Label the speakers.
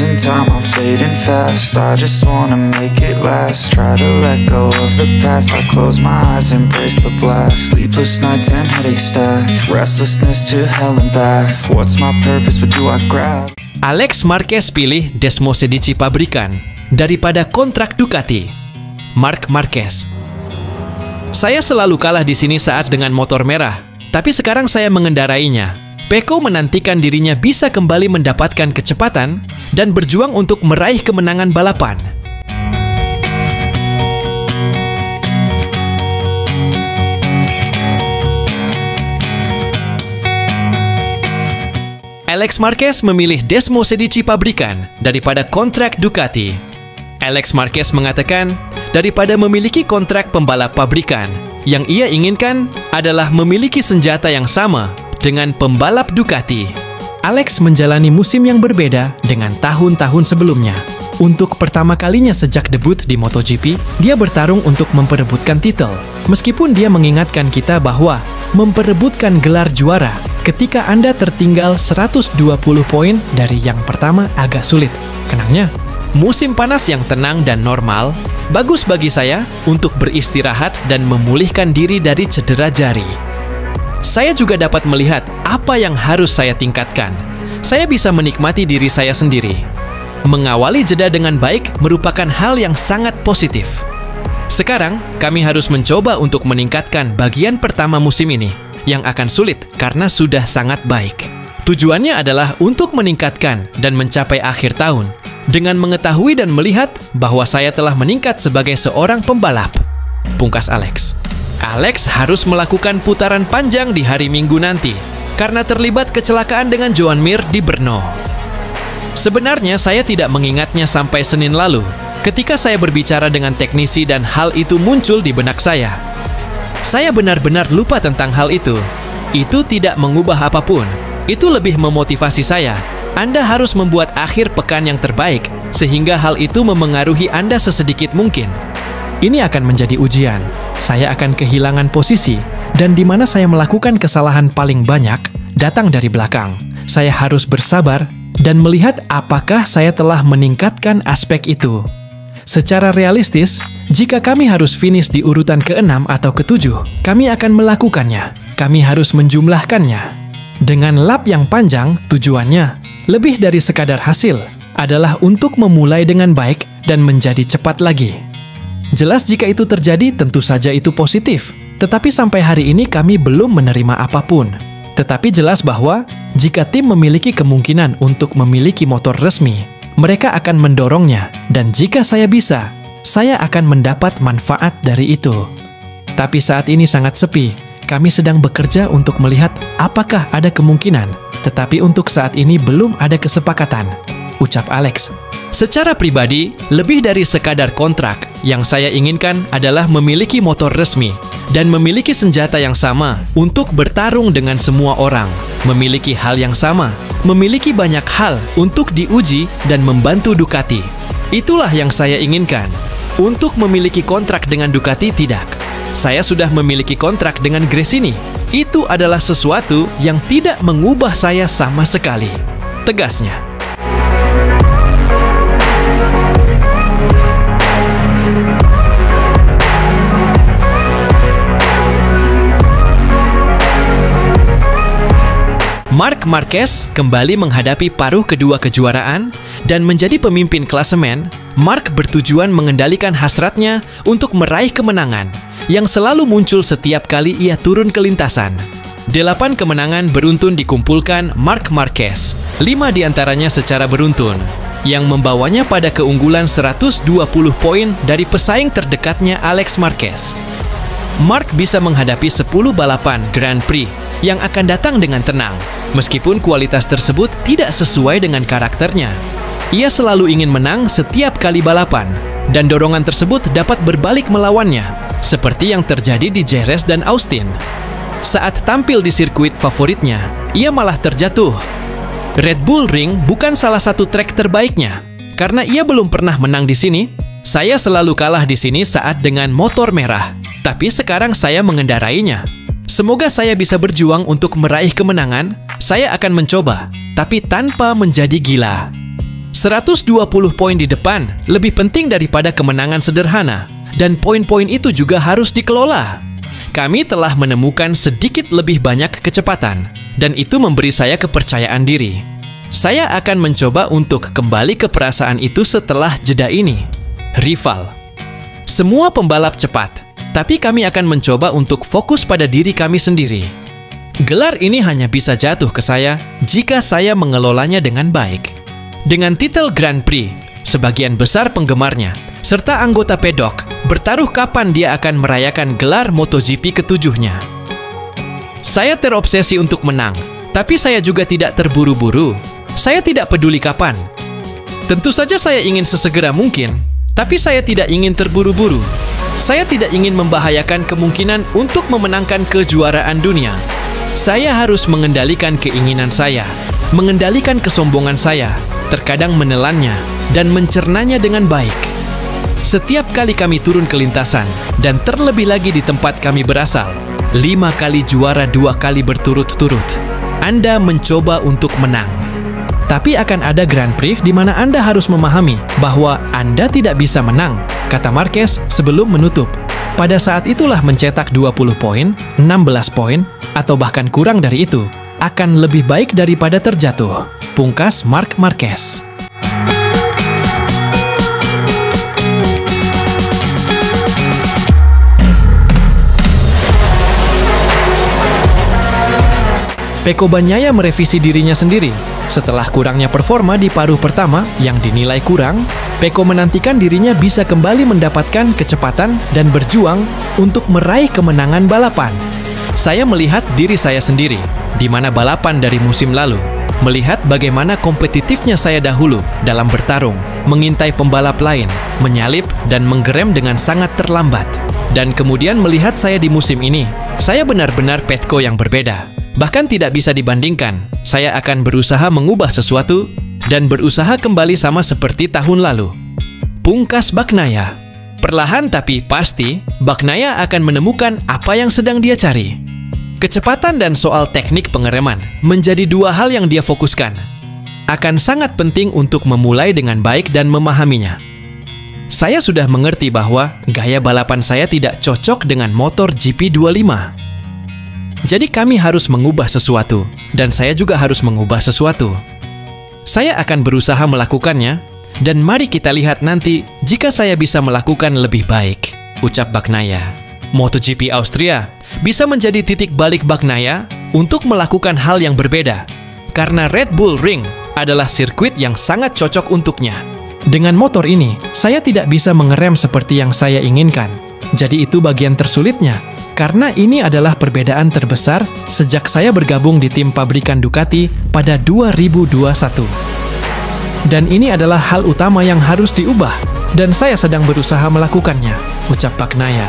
Speaker 1: losing time, I'm fading fast. I just wanna make it last. Try to let go of the past. I close my eyes, embrace the blast. Sleepless nights and headaches stack. Restlessness to hell and back. What's my purpose, what do I grab?
Speaker 2: Alex Marquez pilih Desmosedici pabrikan daripada kontrak Ducati. Marc Marquez. Saya selalu kalah di sini saat dengan motor merah, tapi sekarang saya mengendarainya. Pecco menantikan dirinya bisa kembali mendapatkan kecepatan dan berjuang untuk meraih kemenangan balapan. Alex Marquez memilih Desmosedici pabrikan daripada kontrak Ducati. Alex Marquez mengatakan, daripada memiliki kontrak pembalap pabrikan, yang ia inginkan adalah memiliki senjata yang sama dengan pembalap Ducati. Alex menjalani musim yang berbeda dengan tahun-tahun sebelumnya. Untuk pertama kalinya sejak debut di MotoGP, dia bertarung untuk memperebutkan titel. Meskipun dia mengingatkan kita bahwa memperebutkan gelar juara ketika Anda tertinggal 120 poin dari yang pertama agak sulit. Kenangnya, musim panas yang tenang dan normal bagus bagi saya untuk beristirahat dan memulihkan diri dari cedera jari. Saya juga dapat melihat apa yang harus saya tingkatkan. Saya bisa menikmati diri saya sendiri. Mengawali jeda dengan baik merupakan hal yang sangat positif. Sekarang, kami harus mencoba untuk meningkatkan bagian pertama musim ini, yang akan sulit karena sudah sangat baik. Tujuannya adalah untuk meningkatkan dan mencapai akhir tahun, dengan mengetahui dan melihat bahwa saya telah meningkat sebagai seorang pembalap. Pungkas Alex. Alex harus melakukan putaran panjang di hari Minggu nanti karena terlibat kecelakaan dengan Joan Mir di Brno. Sebenarnya saya tidak mengingatnya sampai Senin lalu ketika saya berbicara dengan teknisi dan hal itu muncul di benak saya. Saya benar-benar lupa tentang hal itu. Itu tidak mengubah apapun. Itu lebih memotivasi saya. Anda harus membuat akhir pekan yang terbaik sehingga hal itu memengaruhi Anda sesedikit mungkin. Ini akan menjadi ujian. Saya akan kehilangan posisi, dan di mana saya melakukan kesalahan paling banyak datang dari belakang. Saya harus bersabar dan melihat apakah saya telah meningkatkan aspek itu. Secara realistis, jika kami harus finish di urutan ke-6 atau ke-7, kami akan melakukannya. Kami harus menjumlahkannya. Dengan lap yang panjang, tujuannya lebih dari sekadar hasil, adalah untuk memulai dengan baik dan menjadi cepat lagi. Jelas jika itu terjadi tentu saja itu positif, tetapi sampai hari ini kami belum menerima apapun. Tetapi jelas bahwa jika tim memiliki kemungkinan untuk memiliki motor resmi, mereka akan mendorongnya, dan jika saya bisa, saya akan mendapat manfaat dari itu. Tapi saat ini sangat sepi, kami sedang bekerja untuk melihat apakah ada kemungkinan, tetapi untuk saat ini belum ada kesepakatan, ucap Alex. Secara pribadi, lebih dari sekadar kontrak, yang saya inginkan adalah memiliki motor resmi dan memiliki senjata yang sama untuk bertarung dengan semua orang, memiliki hal yang sama, memiliki banyak hal untuk diuji dan membantu Ducati. Itulah yang saya inginkan. Untuk memiliki kontrak dengan Ducati tidak. Saya sudah memiliki kontrak dengan Gresini. Itu adalah sesuatu yang tidak mengubah saya sama sekali, tegasnya. Marc Marquez kembali menghadapi paruh kedua kejuaraan dan menjadi pemimpin klasemen. Marc bertujuan mengendalikan hasratnya untuk meraih kemenangan yang selalu muncul setiap kali ia turun ke lintasan. 8 kemenangan beruntun dikumpulkan Marc Marquez, 5 diantaranya secara beruntun, yang membawanya pada keunggulan 120 poin dari pesaing terdekatnya Alex Marquez. Marc bisa menghadapi 10 balapan Grand Prix yang akan datang dengan tenang, meskipun kualitas tersebut tidak sesuai dengan karakternya. Ia selalu ingin menang setiap kali balapan, dan dorongan tersebut dapat berbalik melawannya, seperti yang terjadi di Jerez dan Austin. Saat tampil di sirkuit favoritnya, ia malah terjatuh. Red Bull Ring bukan salah satu trek terbaiknya, karena ia belum pernah menang di sini. Saya selalu kalah di sini saat dengan motor merah, tapi sekarang saya mengendarainya. Semoga saya bisa berjuang untuk meraih kemenangan. Saya akan mencoba, tapi tanpa menjadi gila. 120 poin di depan lebih penting daripada kemenangan sederhana, dan poin-poin itu juga harus dikelola. Kami telah menemukan sedikit lebih banyak kecepatan, dan itu memberi saya kepercayaan diri. Saya akan mencoba untuk kembali ke perasaan itu setelah jeda ini. Rival. Semua pembalap cepat, tapi kami akan mencoba untuk fokus pada diri kami sendiri. Gelar ini hanya bisa jatuh ke saya jika saya mengelolanya dengan baik. Dengan titel Grand Prix, sebagian besar penggemarnya, serta anggota pedok, bertaruh kapan dia akan merayakan gelar MotoGP ketujuhnya. Saya terobsesi untuk menang, tapi saya juga tidak terburu-buru. Saya tidak peduli kapan. Tentu saja saya ingin sesegera mungkin, tapi saya tidak ingin terburu-buru. Saya tidak ingin membahayakan kemungkinan untuk memenangkan kejuaraan dunia. Saya harus mengendalikan keinginan saya, mengendalikan kesombongan saya, terkadang menelannya, dan mencernanya dengan baik. Setiap kali kami turun ke lintasan, dan terlebih lagi di tempat kami berasal, 5 kali juara 2 kali berturut-turut, Anda mencoba untuk menang. Tapi akan ada Grand Prix di mana Anda harus memahami bahwa Anda tidak bisa menang, kata Marquez sebelum menutup. Pada saat itulah mencetak 20 poin, 16 poin, atau bahkan kurang dari itu, akan lebih baik daripada terjatuh. Pungkas Marc Marquez. Pecco Bagnaia merevisi dirinya sendiri. Setelah kurangnya performa di paruh pertama yang dinilai kurang, Pecco menantikan dirinya bisa kembali mendapatkan kecepatan dan berjuang untuk meraih kemenangan balapan. Saya melihat diri saya sendiri, di mana balapan dari musim lalu, melihat bagaimana kompetitifnya saya dahulu dalam bertarung, mengintai pembalap lain, menyalip dan menggerem dengan sangat terlambat. Dan kemudian melihat saya di musim ini, saya benar-benar Pecco yang berbeda. Bahkan tidak bisa dibandingkan. Saya akan berusaha mengubah sesuatu dan berusaha kembali sama seperti tahun lalu. Pungkas Bagnaia. Perlahan tapi pasti, Bagnaia akan menemukan apa yang sedang dia cari. Kecepatan dan soal teknik pengereman menjadi dua hal yang dia fokuskan. Akan sangat penting untuk memulai dengan baik dan memahaminya. Saya sudah mengerti bahwa gaya balapan saya tidak cocok dengan motor GP25. Jadi kami harus mengubah sesuatu, dan saya juga harus mengubah sesuatu. Saya akan berusaha melakukannya, dan mari kita lihat nanti jika saya bisa melakukan lebih baik, ucap Bagnaia. MotoGP Austria bisa menjadi titik balik Bagnaia untuk melakukan hal yang berbeda, karena Red Bull Ring adalah sirkuit yang sangat cocok untuknya. Dengan motor ini, saya tidak bisa mengerem seperti yang saya inginkan. Jadi itu bagian tersulitnya. Karena ini adalah perbedaan terbesar sejak saya bergabung di tim pabrikan Ducati pada 2021. Dan ini adalah hal utama yang harus diubah, dan saya sedang berusaha melakukannya, ucap Bagnaia.